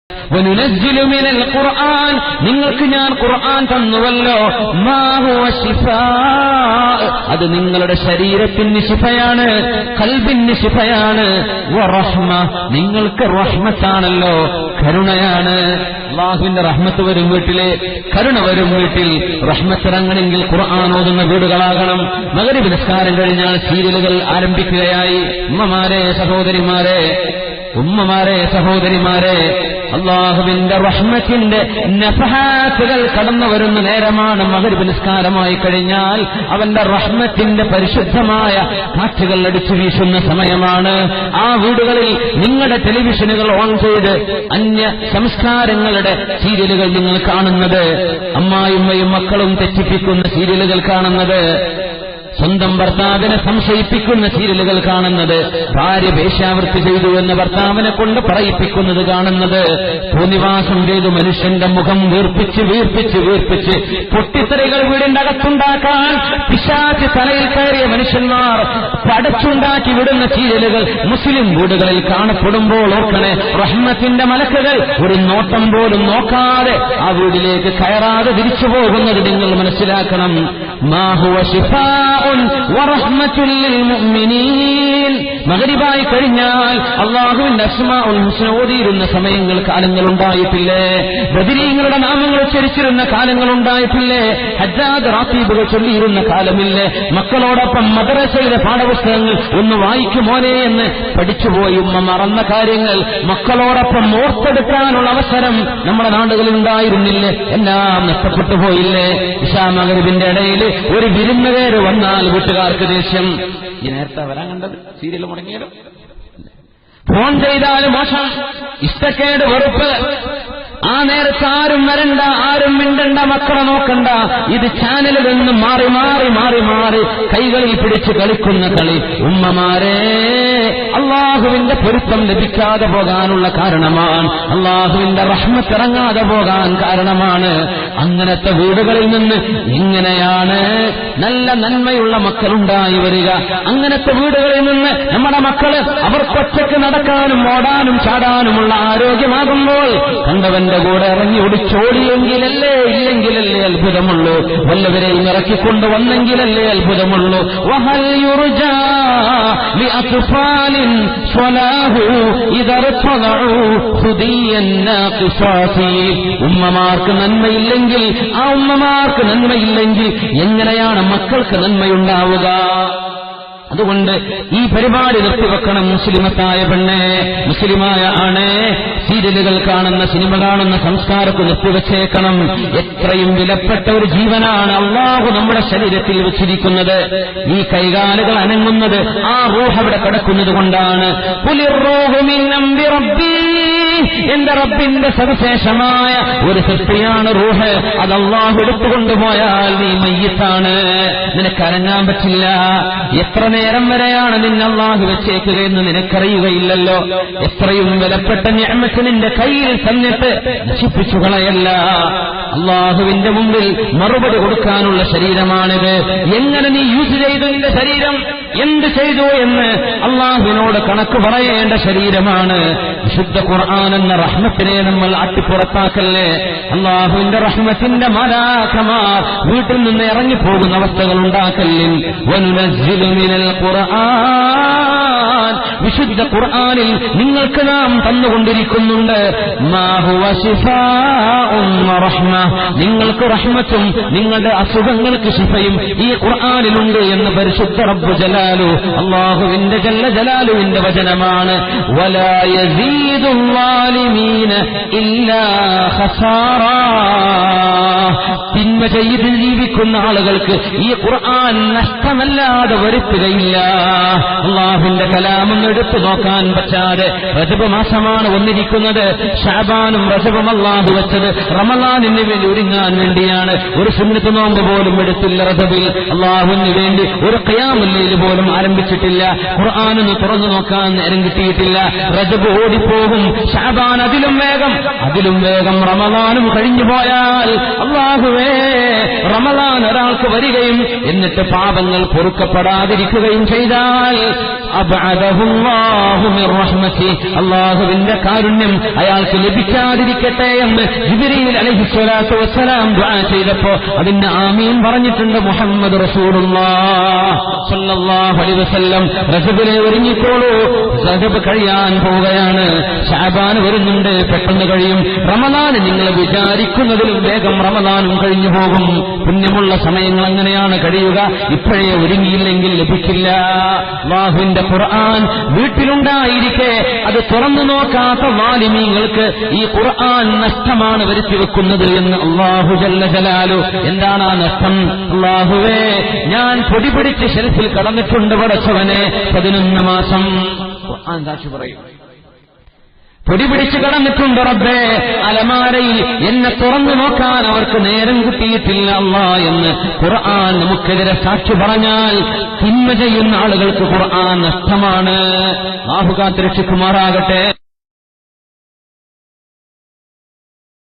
വനുനസ്സിലു മിനൽ ഖുർആൻ, നിങ്ങൾക്ക് ഞാൻ ഖുർആൻ തന്നുവല്ലോ, മാ ഹുവ ശിഫാ, അത് നിങ്ങളുടെ ശരീരത്തിന് ശിഫയാണ്, ഖൽബിന് ശിഫയാണ്, വറഹ്മ, നിങ്ങൾക്ക് റഹ്മത്താണല്ലോ, കരുണയാണ്. അല്ലാഹുവിന്റെ റഹ്മത്ത് വരും വീട്ടിലെ, കരുണ വരും വീട്ടിൽ. റഹ്മത്തിറങ്ങണമെങ്കിൽ ഖുർആൻ ഓതുന്ന വീടുകളാകണം. മഗ്രിബ് നിസ്കാരം കഴിഞ്ഞാൽ സീരിയലുകൾ ആരംഭിക്കുകയായി. ഉമ്മമാരെ സഹോദരിമാരെ, അല്ലാഹുവിന്റെ റഹ്മത്തിന്റെ നഫഹാത്തുകൾ കടന്നു വരുന്ന നേരമാണ് മഗ്രിബ് നിസ്കാരമായി കഴിഞ്ഞാൽ. അവന്റെ റഹ്മത്തിന്റെ പരിശുദ്ധമായ കാറ്റുകൾ അടിച്ചു വീശുന്ന സമയമാണ്. ആ വീടുകളിൽ നിങ്ങളുടെ ടെലിവിഷനുകൾ ഓൺ ചെയ്ത് അന്യ സംസ്കാരങ്ങളുടെ സീരിയലുകൾ നിങ്ങൾ കാണുന്നത്, അമ്മായിമ്മയും മക്കളും തെറ്റിപ്പിക്കുന്ന സീരിയലുകൾ കാണുന്നത്, സ്വന്തം ഭർത്താവിനെ സംശയിപ്പിക്കുന്ന സീരിയലുകൾ കാണുന്നത്, ഭാര്യ വേശ്യാവൃത്തി ചെയ്തു എന്ന് ഭർത്താവിനെ കൊണ്ട് പറയിപ്പിക്കുന്നത് കാണുന്നത്, ഭൂനിവാസം ചെയ്തു മനുഷ്യന്റെ മുഖം വീർപ്പിച്ച് പൊട്ടിത്തെറികൾ വീടിന്റെ അകത്തുണ്ടാക്കാൻ പിശാച് തലയിൽ കയറിയ മനുഷ്യന്മാർ പടച്ചുണ്ടാക്കി വിടുന്ന സീരിയലുകൾ മുസ്ലിം വീടുകളിൽ കാണപ്പെടുമ്പോൾ ഓർക്കണേ, റഹ്മത്തിന്റെ മലക്കുകൾ ഒരു നോട്ടം പോലും നോക്കാതെ ആ വീട്ടിലേക്ക് കയറാതെ തിരിച്ചു പോകുന്നത് നിങ്ങൾ മനസ്സിലാക്കണം. മാ ഹുവ ശിഫാഉൻ വറഹ്മത്തുൽ ലിൽ മുഅ്മിനീൻ. മഗ്രിബായി കഴിഞ്ഞാൽ അല്ലാഹുവിന്റെ അസ്മാഉൽ ഹുസ്ന ഓതിയിരുന്ന സമയങ്ങൾ, കാലങ്ങൾ ഉണ്ടായിട്ടില്ലേ? ബദരീങ്ങളുടെ നാമങ്ങൾ ഉച്ചരിച്ചിരുന്ന കാലങ്ങൾ ഉണ്ടായിട്ടില്ലേ? ഹജ്ജാദ് റാത്തീബുകൾ ചൊല്ലിയിരുന്ന കാലമില്ലേ? മക്കളോടൊപ്പം മദ്രസയിലെ പാഠപുസ്തകങ്ങൾ ഒന്ന് വായിക്കുമോനെ എന്ന് പഠിച്ചുപോയി ഉമ്മ മറന്ന കാര്യങ്ങൾ മക്കളോടൊപ്പം ഓർത്തെടുക്കാനുള്ള അവസരം നമ്മുടെ നാടുകളിൽ ഉണ്ടായിരുന്നില്ലേ? എല്ലാം നഷ്ടപ്പെട്ടു പോയില്ലേ? ഇശാ മഗ്രിബിന്റെ ഇടയിൽ ഒരു വിരുന്നുകാര് വന്നാൽ വീട്ടുകാർക്ക് ദേഷ്യം. ഈ നേരത്തെ വരാൻ കണ്ടത് സീരിയൽ മുടങ്ങിയാലും, ഫോൺ ചെയ്താലും മോശം, ഇഷ്ടക്കേട്, വെറുപ്പ്. ആ നേരത്ത് ആരും വരണ്ട, ആരും മിണ്ടണ്ട, മക്കളെ നോക്കണ്ട. ഇത് ചാനലിൽ നിന്ന് മാറി കൈകളിൽ പിടിച്ച് കളിക്കുന്ന കളി. ഉമ്മമാരെ, അള്ളാഹുവിന്റെ പൊരുത്തം ലഭിക്കാതെ പോകാനുള്ള കാരണമാണ്, അള്ളാഹുവിന്റെ റഹ്മത്ത് ഇറങ്ങാതെ പോകാൻ കാരണമാണ്. അങ്ങനത്തെ വീടുകളിൽ നിന്ന് എങ്ങനെയാണ് നല്ല നന്മയുള്ള മക്കളുണ്ടായി വരിക? അങ്ങനത്തെ വീടുകളിൽ നിന്ന് നമ്മുടെ മക്കള് അവർക്കൊറ്റയ്ക്ക് നടക്കാനും ഓടാനും ചാടാനുമുള്ള ആരോഗ്യമാകുമ്പോൾ കണ്ടവന്റെ കൂടെ ഇറങ്ങി ഓടിച്ചോടിയെങ്കിലല്ലേ, ഇല്ലെങ്കിലല്ലേ അത്ഭുതമുള്ളൂ. വല്ലവരെയും ഇറക്കിക്കൊണ്ട് വന്നെങ്കിലല്ലേ അത്ഭുതമുള്ളൂ. വഹൽ യുർജാ ലിഅത്ഫാലിൻ സ്വലാഹു ഇദർഫദഉ ഹുദിയൻ നാഖിസാതി. ഉമ്മമാർക്ക് നന്മയില്ലെങ്കിൽ, ആ ഉമ്മമാർക്ക് നന്മയില്ലെങ്കിൽ എങ്ങനെയാണ് മക്കൾക്ക് നന്മയുണ്ടാവുക? അതുകൊണ്ട് ഈ പരിപാടി നിർത്തിവെക്കണം. മുസ്ലിമത്തായ പെണ്ണെ, മുസ്ലിമായ ആണേ, സീരിയലുകൾ കാണുന്ന, സിനിമ കാണുന്ന സംസ്കാരത്തെ നിർത്തിവെച്ചേക്കണം. എത്രയും വിലപ്പെട്ട ഒരു ജീവനാണ് അല്ലാഹു നമ്മുടെ ശരീരത്തിൽ വെച്ചിരിക്കുന്നത്. ഈ കൈകാലുകൾ അനങ്ങുന്നത് ആ റൂഹ് അവിടെ കിടക്കുന്നത് കൊണ്ടാണ്. എന്റെ റബ്ബിന്റെ സവിശേഷമായ ഒരു സൃഷ്ടിയാണ് റൂഹ്. അത് അല്ലാഹു എടുത്തുകൊണ്ടുപോയാൽ നീ മയ്യിത്താണ്, നിനക്ക് അനങ്ങാൻ പറ്റില്ല. എത്ര നേരം വരെയാണ് നിന്നെ അല്ലാഹു വെച്ചേക്കുകയെന്ന് നിനക്കറിയുകയില്ലല്ലോ. എത്രയും വിലപ്പെട്ട നിഅമത്ത് നിന്റെ കയ്യിൽ തന്നിട്ട് നശിപ്പിച്ചു കളയല്ല. അല്ലാഹുവിന്റെ മുമ്പിൽ മറുപടി കൊടുക്കാനുള്ള ശരീരമാണിത്. എങ്ങനെ നീ യൂസ് ചെയ്തു നിന്റെ ശരീരം, എന്ത് ചെയ്തു എന്ന് അല്ലാഹുവിനോട് കണക്ക് പറയേണ്ട ശരീരമാണ്. വിശുദ്ധ ഖുർആൻ എന്ന റഹ്മത്തിനെ നമ്മൾ അട്ടിപ്പുറത്താക്കല്ലേ. അല്ലാഹുവിന്റെ റഹ്മത്തിന്റെ മലാഖമാർ വീട്ടിൽ നിന്ന് ഇറങ്ങിപ്പോകുന്ന അവസ്ഥകൾ ഉണ്ടാക്കല്ലേ. വനുനസ്സിലു മിനൽ ഖുർആൻ, വിശുദ്ധ ഖുർആനിൽ നിങ്ങൾക്ക് നാം തന്നുകൊണ്ടിരിക്കുന്നുണ്ട്. മാ ഹുവ ശിഫാഉൻ വറഹ്മ, നിങ്ങൾക്ക് റഹ്മത്തും നിങ്ങളുടെ അസുഖങ്ങൾക്ക് ശിഫയും ഈ ഖുർആനിലുണ്ട് എന്ന് പരിശുദ്ധ റബ്ബ് ജലാലു, അല്ലാഹുവിന്റെ ജല്ല ജലാലുവിന്റെ വചനമാണ്. വലാ യസീദുൽ ളാലിമീന ഇല്ലാ ഖസാറാ. തിന്മ ചെയ്ത് ജീവിക്കുന്ന ആളുകൾക്ക് ഈ ഖുർആൻ നഷ്ടമല്ലാതെ വരുത്തുകയില്ല. അല്ലാഹുവിന്റെ കലാമൊന്നും എടുത്തു നോക്കാൻ പറ്റാതെ റജബ് മാസമാണ് വന്നിരിക്കുന്നത്. ശഅബാനും റജബും അല്ലാഹു വെച്ചത് റമളാനിന് വേണ്ടി ഒരുങ്ങാൻ വേണ്ടിയാണ്. ഒരു സുന്നത്ത് നോമ്പ് പോലും എടുത്തില്ല റജബിൽ. അള്ളാഹുവിന് വേണ്ടി ഒരു ഖിയാമുൽ ലൈൽ പോലും ആരംഭിച്ചിട്ടില്ല. ഖുർആനൊന്ന് തുറന്നു നോക്കാൻ നേരം കിട്ടിയിട്ടില്ല. റജബ് ഓടിപ്പോകും, ശഅബാൻ അതിലും വേഗം റമളാനും കഴിഞ്ഞു പോയാൽ, അള്ളാഹുവേ, റമളാൻ ഒരാൾക്ക് വരികയും എന്നിട്ട് പാപങ്ങൾ പൊറുക്കപ്പെടാതിരിക്കുകയും ചെയ്താൽ അബ്അദഹുല്ലാഹു മിർ റഹ്മതി, അള്ളാഹുവിന്റെ കാരുണ്യം അയാൾക്ക് ലഭിക്കാതിരിക്കട്ടെ എന്ന് ജിബ്രീൽ അലൈഹിസ്സലാത്തു വസ്സലാം ദുആ ചെയ്തപ്പോ അതിന് ആമീൻ പറഞ്ഞിട്ടുണ്ട് മുഹമ്മദ് റസൂലുള്ളാഹി സ്വല്ലല്ലാഹു അലൈഹി വസല്ലം. റജബിലെ ഒരുങ്ങിക്കോളൂ, റജബ് കഴിയാൻ പോവുകയാണ്, ശഅബാൻ വരുന്നുണ്ട്, പെട്ടെന്ന് കഴിയും. റമളാൻ നിങ്ങൾ വിചാരിക്കുന്നതിലും വേഗം റമളാനും കഴിഞ്ഞു പോകും. പുണ്യമുള്ള സമയങ്ങൾ അങ്ങനെയാണ് കഴിയുക. ഇപ്പോഴേ ഒരുങ്ങിയില്ലെങ്കിൽ ലഭിക്കില്ല. അല്ലാഹുവിന്റെ ഖുർആൻ വീട്ടിലുണ്ടായിരിക്കെ അത് തുറന്നു നോക്കാത്ത വാലിമീങ്ങൾക്ക് ഈ ഖുർആൻ നഷ്ടമാണ് വരുത്തി വെക്കുന്നത് എന്ന് അല്ലാഹു ജല്ല ജലാലു. എന്താണ് ആ നഷ്ടം? അല്ലാഹുവേ, ഞാൻ പൊടി പിടിച്ച് ഷെൽഫിൽ കടന്നിട്ടുണ്ട് പടച്ചവനെ 11 മാസം. ഖുർആൻ സാക്ഷി പറയും, പൊടി പിടിച്ച് കടന്നിട്ടുണ്ട് റബ്ബേ, അലമാരയിൽ എന്നെ തുറന്നു നോക്കാൻ അവർക്ക് നേരം കിട്ടിയിട്ടില്ല അല്ലാ എന്ന് ഖുർആൻ നമുക്കെതിരെ സാക്ഷി പറഞ്ഞാൽ തിന്മ ചെയ്യുന്ന ആളുകൾക്ക് ഖുർആൻ നഷ്ടമാണ്. അല്ലാഹു കാത്ത് രക്ഷിക്കുമാറാകട്ടെ.